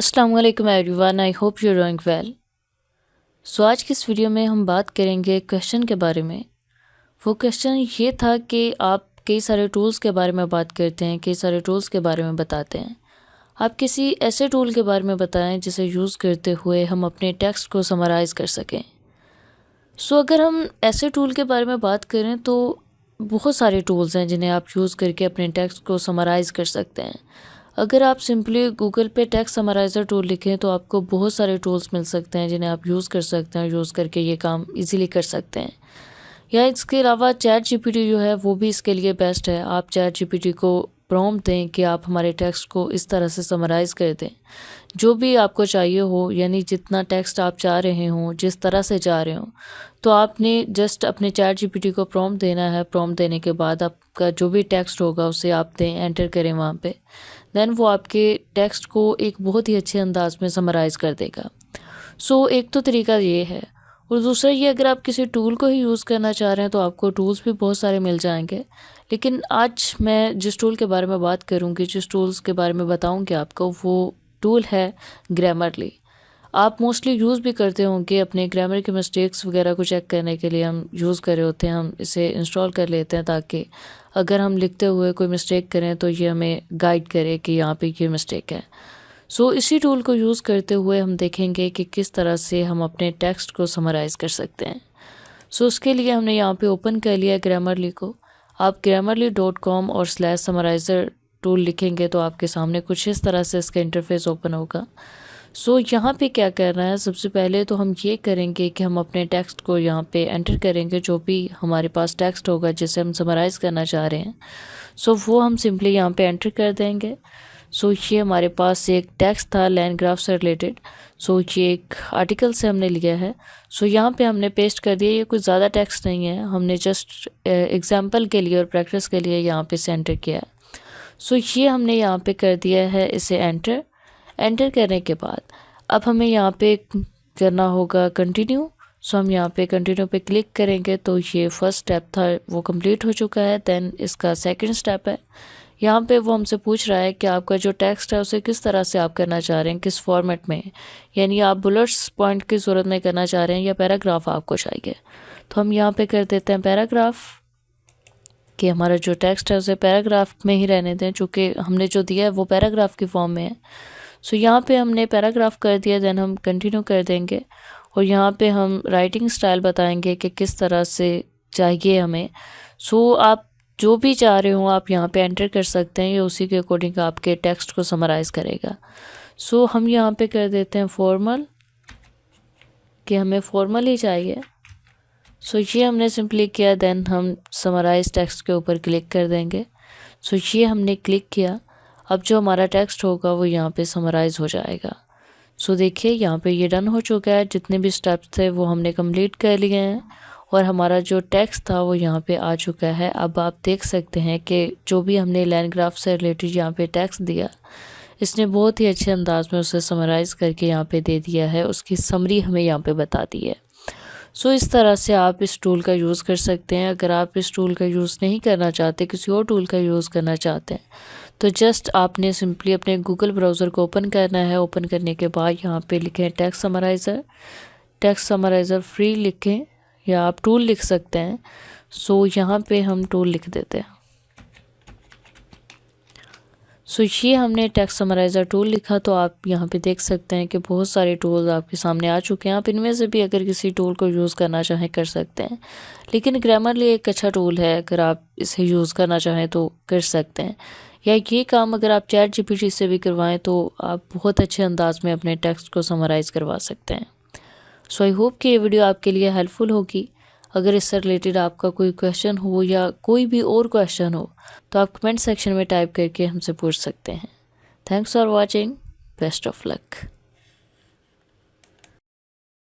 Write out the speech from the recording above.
अस्सलाम वालेकुम everyone, I hope you doing well. So आज की इस वीडियो में हम बात करेंगे क्वेश्चन के बारे में। वो क्वेश्चन ये था कि आप कई सारे टूल्स के बारे में बात करते हैं, कई सारे टूल्स के बारे में बताते हैं। आप किसी ऐसे टूल के बारे में बताएं जिसे यूज़ करते हुए हम अपने टेक्स्ट को समराइज़ कर सकें। सो अगर हम ऐसे टूल के बारे में बात करें तो बहुत सारे टूल्स हैं जिन्हें आप यूज़ करके अपने टेक्स्ट को समराइज़ कर सकते हैं। अगर आप सिंपली गूगल पे टेक्स्ट समराइज़र टूल लिखें तो आपको बहुत सारे टूल्स मिल सकते हैं जिन्हें आप यूज़ कर सकते हैं और यूज़ करके ये काम इजीली कर सकते हैं। या इसके अलावा चैट जीपीटी जो है वो भी इसके लिए बेस्ट है। आप चैट जीपीटी को प्रॉम्प्ट दें कि आप हमारे टेक्स्ट को इस तरह से समराइज़ कर दें, जो भी आपको चाहिए हो, यानी जितना टेक्स्ट आप चाह रहे हों, जिस तरह से चाह रहे हों, तो आपने जस्ट अपने चैट जीपीटी को प्रॉम्प्ट देना है। प्रॉम्प्ट देने के बाद आपका जो भी टेक्स्ट होगा उसे आप दें, एंटर करें वहाँ पे, देन वो आपके टेक्स्ट को एक बहुत ही अच्छे अंदाज में समराइज़ कर देगा। सो एक तो तरीका ये है, और दूसरा ये, अगर आप किसी टूल को ही यूज़ करना चाह रहे हैं तो आपको टूल्स भी बहुत सारे मिल जाएंगे। लेकिन आज मैं जिस टूल के बारे में बात करूँगी, जिस टूल्स के बारे में बताऊँगी आपको, वो टूल है ग्रामरली। आप मोस्टली यूज़ भी करते होंगे अपने ग्रामर के मिस्टेक्स वगैरह को चेक करने के लिए। हम यूज़ कर रहे होते हैं, हम इसे इंस्टॉल कर लेते हैं ताकि अगर हम लिखते हुए कोई मिस्टेक करें तो ये हमें गाइड करे कि यहाँ पे ये मिस्टेक है। सो इसी टूल को यूज़ करते हुए हम देखेंगे कि किस तरह से हम अपने टेक्स्ट को समराइज़ कर सकते हैं। सो उसके लिए हमने यहाँ पे ओपन कर लिया ग्रामरली को। आप grammarly.com और /summarizer टूल लिखेंगे तो आपके सामने कुछ इस तरह से इसका इंटरफेस ओपन होगा। सो यहाँ पे क्या करना है, सबसे पहले तो हम ये करेंगे कि हम अपने टेक्स्ट को यहाँ पे एंटर करेंगे। जो भी हमारे पास टेक्स्ट होगा जिसे हम समराइज़ करना चाह रहे हैं, सो वो हम सिंपली यहाँ पे एंटर कर देंगे। सो ये हमारे पास एक टेक्स्ट था लैंड ग्राफ से रिलेटेड। सो ये एक आर्टिकल से हमने लिया है। सो यहाँ पे हमने पेस्ट कर दिया। ये कुछ ज़्यादा टेक्स्ट नहीं है, हमने जस्ट एग्जाम्पल के लिए और प्रैक्टिस के लिए यहाँ पे से एंटर किया है। सो ये हमने यहाँ पे कर दिया है इसे एंटर। एंटर करने के बाद अब हमें यहाँ पे करना होगा कंटिन्यू। सो हम यहाँ पे कंटिन्यू पे क्लिक करेंगे तो ये फर्स्ट स्टेप था वो कंप्लीट हो चुका है। देन इसका सेकंड स्टेप है, यहाँ पे वो हमसे पूछ रहा है कि आपका जो टेक्स्ट है उसे किस तरह से आप करना चाह रहे हैं, किस फॉर्मेट में, यानी आप बुलेट्स पॉइंट की सूरत में करना चाह रहे हैं या पैराग्राफ आपको चाहिए। तो हम यहाँ पे कर देते हैं पैराग्राफ, कि हमारा जो टेक्स्ट है उसे पैराग्राफ में ही रहने दें, चूँकि हमने जो दिया है वो पैराग्राफ की फॉर्म में है। सो यहाँ पे हमने पैराग्राफ कर दिया। देन हम कंटिन्यू कर देंगे और यहाँ पे हम राइटिंग स्टाइल बताएंगे कि किस तरह से चाहिए हमें। सो आप जो भी चाह रहे हो आप यहाँ पे एंटर कर सकते हैं, ये उसी के अकॉर्डिंग आपके टेक्स्ट को समराइज़ करेगा। सो हम यहाँ पे कर देते हैं फॉर्मल, कि हमें फॉर्मल ही चाहिए। सो ये हमने सिंपली किया। देन हम समराइज टेक्स्ट के ऊपर क्लिक कर देंगे। सो ये हमने क्लिक किया। अब जो हमारा टेक्स्ट होगा वो यहाँ पे समराइज़ हो जाएगा। सो देखिए यहाँ पे ये डन हो चुका है। जितने भी स्टेप्स थे वो हमने कंप्लीट कर लिए हैं और हमारा जो टेक्स्ट था वो यहाँ पे आ चुका है। अब आप देख सकते हैं कि जो भी हमने लैंड ग्राफ से रिलेटेड यहाँ पे टेक्स्ट दिया, इसने बहुत ही अच्छे अंदाज में उसे समराइज़ करके यहाँ पे दे दिया है, उसकी समरी हमें यहाँ पे बता दी है। सो इस तरह से आप इस टूल का यूज़ कर सकते हैं। अगर आप इस टूल का यूज़ नहीं करना चाहते, किसी और टूल का यूज़ करना चाहते हैं, तो जस्ट आपने सिंपली अपने गूगल ब्राउज़र को ओपन करना है। ओपन करने के बाद यहाँ पे लिखें टेक्स्ट समराइज़र। टेक्स्ट समराइज़र फ्री लिखें या आप टूल लिख सकते हैं। सो यहाँ पे हम टूल लिख देते हैं। सो ये हमने टेक्स्ट समराइज़र टूल लिखा। तो आप यहाँ पे देख सकते हैं कि बहुत सारे टूल्स आपके सामने आ चुके हैं। आप इनमें से भी अगर किसी टूल को यूज़ करना चाहें कर सकते हैं, लेकिन ग्रामरली एक अच्छा टूल है, अगर आप इसे यूज़ करना चाहें तो कर सकते हैं। या ये काम अगर आप चैट जीपीटी से भी करवाएं तो आप बहुत अच्छे अंदाज में अपने टेक्स्ट को समराइज़ करवा सकते हैं। सो आई होप कि ये वीडियो आपके लिए हेल्पफुल होगी। अगर इससे रिलेटेड आपका कोई क्वेश्चन हो या कोई भी और क्वेश्चन हो तो आप कमेंट सेक्शन में टाइप करके हमसे पूछ सकते हैं। Thanks for watching, best of luck.